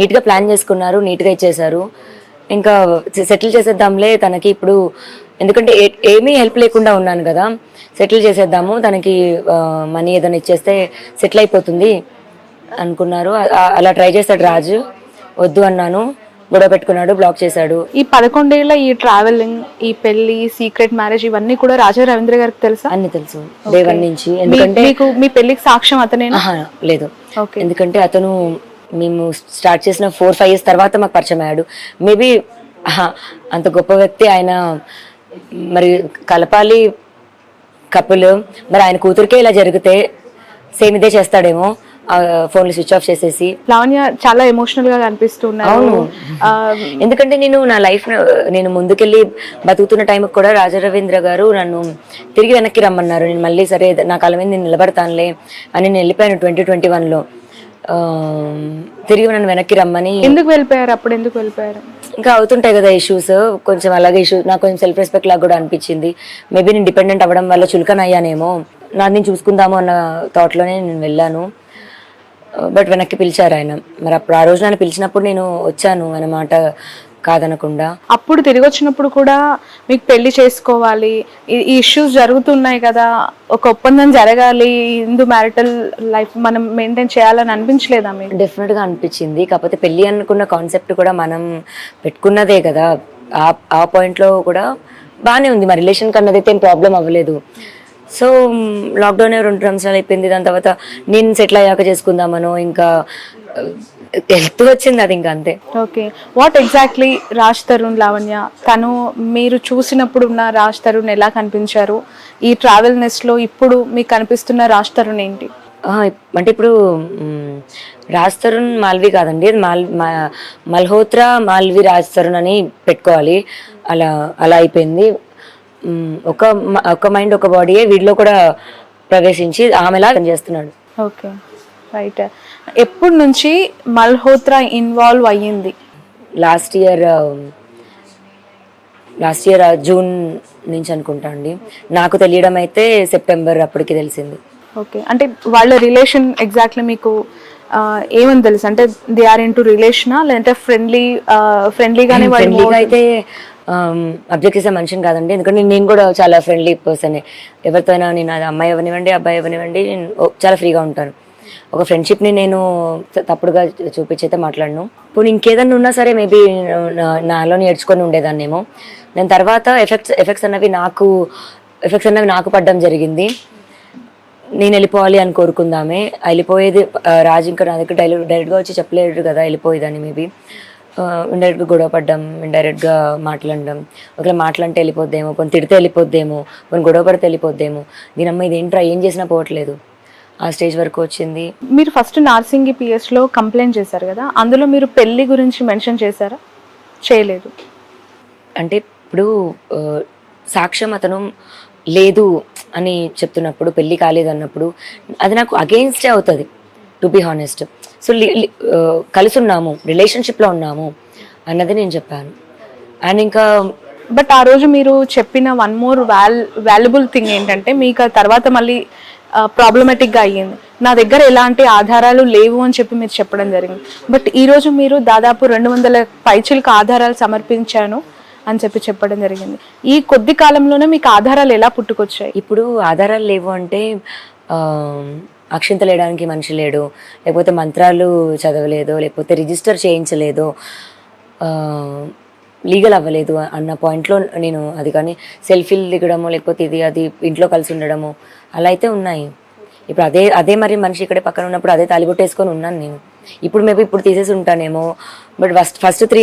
నీట్గా ప్లాన్ చేసుకున్నారు, నీట్గా ఇచ్చేశారు. ఇంకా సెటిల్ చేసేద్దాంలే తనకి ఇప్పుడు, ఎందుకంటే ఏమీ హెల్ప్ లేకుండా ఉన్నాను కదా, సెటిల్ చేసేద్దాము తనకి, మనీ ఏదైనా ఇచ్చేస్తే సెటిల్ అయిపోతుంది అనుకున్నారు. అలా ట్రై చేశాడు రాజు. వద్దు అన్నాను, గొడవ పెట్టుకున్నాడు, బ్లాక్ చేశాడు. ఈ 11 ఏళ్ల ఈ ట్రావెలింగ్, ఈ పెళ్లి, సీక్రెట్ మ్యారేజ్ ఇవన్నీ కూడా రాజా రవీంద్ర గారికి తెలుసా? అన్ని తెలుసు డే వన్ నుంచి. ఎందుకంటే మీకు మీ పెళ్లికి సాక్ష్యం అతనేనా? లేదు, ఓకే. ఎందుకంటే అతను మేము స్టార్ట్ చేసిన 4-5 years తర్వాత మాకు పరిచయం అయ్యాడు. మేబీ అంత గొప్ప వ్యక్తి ఆయన, మరి కలపాలి కపుల్, మరి ఆయన కూతురికే ఇలా జరిగితే సేమ్ ఇదే చేస్తాడేమో, ఫోన్లు స్విచ్ ఆఫ్ చేసేసి. లావణ్య చాలా ఎమోషనల్ గా కనిపిస్తున్నారు. అవును, ఎందుకంటే నేను నా లైఫ్ నేను ముందుకెళ్ళి బతుకుతున్న టైంకి కూడా రాజా రవీంద్ర గారు నన్ను తిరిగి వెనక్కి రమ్మన్నారు. నేను మళ్ళీ సరే నా కాలం మీద నేను నిలబడతానులే అని నేను వెళ్ళిపోయాను 2021లో. తిరిగి నన్ను వెనక్కి రమ్మని. ఎందుకు వెళ్ళిపోయారు? అప్పుడు ఎందుకు వెళ్ళిపోయారు? ఇంకా అవుతుంటాయి కదా ఇష్యూస్, కొంచెం అలాగే ఇష్యూస్. నాకు కొంచెం సెల్ఫ్ రెస్పెక్ట్ లాగా కూడా అనిపించింది. మేబీ నేను డిపెండెంట్ అవ్వడం వల్ల చులకన అయ్యానేమో, నాది నేను చూసుకుందాము అన్న థాట్లోనే నేను వెళ్ళాను. బట్ వెనక్కి పిలిచారు ఆయన. మరి అప్పుడు ఆ రోజు నన్ను పిలిచినప్పుడు నేను వచ్చాను అన్నమాట, కాదనకుండా. అప్పుడు తిరిగి వచ్చినప్పుడు కూడా మీకు పెళ్లి చేసుకోవాలి, ఈ ఇష్యూస్ జరుగుతున్నాయి కదా, ఒక ఒప్పందం జరగాలి, హిందూ మ్యారిటల్ లైఫ్ మనం మెయింటైన్ చేయాలని అనిపించలేదా మీకు? డెఫినెట్గా అనిపించింది. కాకపోతే పెళ్ళి అనుకున్న కాన్సెప్ట్ కూడా మనం పెట్టుకున్నదే కదా, ఆ పాయింట్లో కూడా బాగానే ఉంది. మా రిలేషన్ కన్నదైతే ఏం ప్రాబ్లం అవ్వలేదు. సో లాక్డౌన్ 2 సంవత్సరాలు అయిపోయింది. దాని తర్వాత నేను సెటిల్ అయ్యాక చేసుకుందామనో ఇంకా వెళ్తూ వచ్చింది అది, ఇంకా అంతే. Okay. What exactly Raj Tarun Lavanya, తను మీరు చూసినప్పుడు ఉన్న రాజ్ తరుణ్ ఎలా కనిపించారు? ఈ ట్రావెల్ నెస్ట్లో ఇప్పుడు మీకు కనిపిస్తున్న రాజ్ తరుణ్ ఏంటి? అంటే ఇప్పుడు రాజ్ తరుణ్ మాల్వి కాదండి, అది మల్హోత్రా మాల్వి రాజ్ తరుణ్ అని పెట్టుకోవాలి. అలా అయిపోయింది. ఒక మైండ్ ఒక బాడీయే వీడిలో కూడా ప్రవేశించి ఆమెలా చేస్తున్నాడు. Okay, right. ఎప్పటి నుంచి మల్హోత్రా ఇన్వాల్వ్ అయ్యింది? లాస్ట్ ఇయర్ జూన్ నుంచి అనుకుంటా అండి. నాకు తెలియడం అయితే సెప్టెంబర్ అప్పటికి తెలిసింది. ఓకే, అంటే వాళ్ళ రిలేషన్ ఎగ్జాక్ట్లీ మీకు ఏమని తెలుసు? అంటే దే ఆర్ ఇంటూ రిలేషనా, లేదంటే ఫ్రెండ్లీగానే? ఫ్రెండ్లీగా అయితే అబ్జెక్ట్ చేసే మనిషిని కాదండి, ఎందుకంటే నేను కూడా చాలా ఫ్రెండ్లీ పర్సన్. ఎవరితో అయినా నేను, అది అమ్మాయి ఎవరినివ్వండి అబ్బాయి ఎవరినివ్వండి, నేను చాలా ఫ్రీగా ఉంటాను. ఒక ఫ్రెండ్షిప్ని నేను తప్పుడుగా చూపించైతే మాట్లాడను. ఇప్పుడు ఇంకేదన్నా ఉన్నా సరే మేబీ నాలో నేర్చుకొని ఉండేదాన్నేమో. నేను తర్వాత ఎఫెక్ట్స్ అన్నవి నాకు పడ్డం జరిగింది. నేను వెళ్ళిపోవాలి అని కోరుకుందామే, వెళ్ళిపోయేది రాజు ఇంకా నా దగ్గర డైరెక్ట్గా వచ్చి చెప్పలేడు కదా వెళ్ళిపోయేదాన్ని. మేబీ ఇండైరెక్ట్గా గొడవ పడ్డం, ఇండైరెక్ట్గా మాట్లాడడం. ఒకవేళ మాట్లాడితే వెళ్ళిపోద్దేమో, కొన్ని తిడితే వెళ్ళిపోద్దేమో, కొన్ని గొడవ పడితే వెళ్ళిపోద్దేమో. దీనమ్మ ఇదేంట్రా ఏం చేసినా పోవట్లేదు, ఆ స్టేజ్ వరకు వచ్చింది. మీరు ఫస్ట్ నార్సింగి పిఎస్లో కంప్లైంట్ చేశారు కదా, అందులో మీరు పెళ్లి గురించి మెన్షన్ చేశారా? చేయలేదు. అంటే ఇప్పుడు సాక్ష్యం అతను లేదు అని చెప్తున్నప్పుడు, పెళ్ళి కాలేదు అన్నప్పుడు అది నాకు అగెయిన్స్టే అవుతుంది, టు బి హానెస్ట్. సో కలిసి ఉన్నాము, రిలేషన్షిప్లో ఉన్నాము అన్నది నేను చెప్పాను. అండ్ ఇంకా బట్ ఆ రోజు మీరు చెప్పిన వన్ మోర్ వాల్యుబుల్ థింగ్ ఏంటంటే, మీకు తర్వాత మళ్ళీ ప్రాబ్లమేటిక్గా అయ్యింది. నా దగ్గర ఎలాంటి ఆధారాలు లేవు అని చెప్పి మీరు చెప్పడం జరిగింది. బట్ ఈరోజు మీరు దాదాపు 200 పైచిలకు ఆధారాలు సమర్పించాను అని చెప్పడం జరిగింది. ఈ కొద్ది కాలంలోనే మీకు ఆధారాలు ఎలా పుట్టుకొచ్చాయి? ఇప్పుడు ఆధారాలు లేవు అంటే అక్షింతలు వేయడానికి మనిషి లేడు, లేకపోతే మంత్రాలు చదవలేదు, లేకపోతే రిజిస్టర్ చేయించలేదు, లీగల్ అవ్వలేదు అన్న పాయింట్లో నేను, అది కానీ సెల్ఫీలు దిగడము, లేకపోతే ఇది ఇంట్లో కలిసి ఉండడము అలా అయితే ఉన్నాయి. ఇప్పుడు అదే మరి మనిషి ఇక్కడే పక్కన ఉన్నప్పుడు అదే తాలిబొట్టేసుకొని ఉన్నాను నేను. ఇప్పుడు మేబీ ఇప్పుడు తీసేసి ఉంటానేమో. But first 3